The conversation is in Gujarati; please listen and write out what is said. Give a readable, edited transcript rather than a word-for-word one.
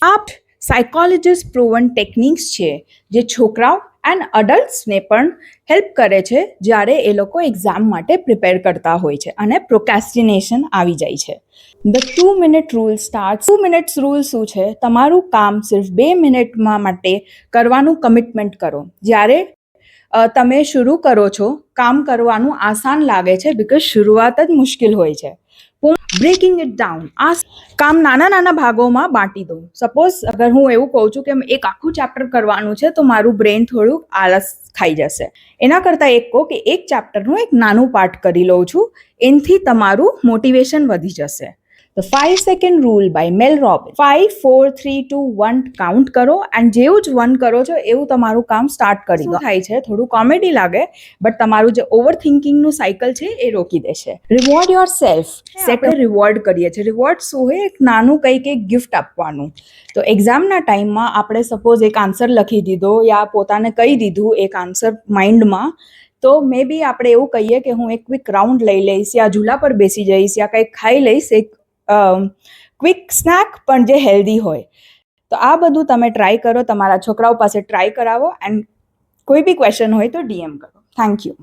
આ સાયકોલોજીસ્ટ પ્રૂવન ટેકનિક્સ છે જે છોકરાઓ એન્ડ અડલ્ટ્સને પણ હેલ્પ કરે છે જ્યારે એ લોકો એક્ઝામ માટે પ્રિપેર કરતા હોય છે અને પ્રોકેસ્ટિનેશન આવી જાય છે. The 2 minute rule start. 2 minutes rule શું છે? તમારું કામ સિર્ફ 2 મિનિટમાં માટે કરવાનું કમિટમેન્ટ કરો. જ્યારે તમે શરૂ કરો છો, કામ કરવાનું આસાન લાગે છે બિકોઝ શરૂઆત જ મુશ્કેલ હોય છે. Breaking it down. આ કામ નાના નાના ભાગોમાં બાંટી દો. સપોઝ અગર હું એવું કહું છું કે એક આખું ચેપ્ટર કરવાનું છે તો મારું બ્રેન થોડુંક આળસ ખાઈ જશે. એના કરતાં એક કહો કે એક ચેપ્ટરનું એક નાનું પાર્ટ કરી લઉં છું, એનાથી તમારું મોટિવેશન વધી જશે. The 5 second rule by Mel Robbins. 5 4 3 2 1 count કરો એન્ડ જેવું જ 1 કરો છો એવું તમારું કામ સ્ટાર્ટ કરી દો. થાય છે થોડું કોમેડી લાગે બટ તમારું જે ઓવર થિંકિંગનું સાયકલ છે એ રોકી દેશે. Reward your self. આપણે રિવોર્ડ કરીએ છીએ. રિવોર્ડ શું હોય? એક નાનું કંઈક એક ગિફ્ટ આપવાનું. તો એક્ઝામના ટાઈમમાં આપણે સપોઝ એક આન્સર લખી દીધો યા પોતાને કહી દીધું એક આન્સર માઇન્ડમાં, તો મે બી આપણે એવું કહીએ કે હું એક ક્વિક રાઉન્ડ લઈ લઈશ યા ઝૂલા પર બેસી જઈશ યા કંઈક ખાઈ લઈશ, એક ક્વિક સ્નેક પણ જે હેલ્ધી હોય. તો આ બધું તમે ટ્રાય કરો, તમારા છોકરાઓ પાસે ટ્રાય કરાવો એન્ડ કોઈ બી ક્વેશ્ચન હોય તો DM કરો. Thank you.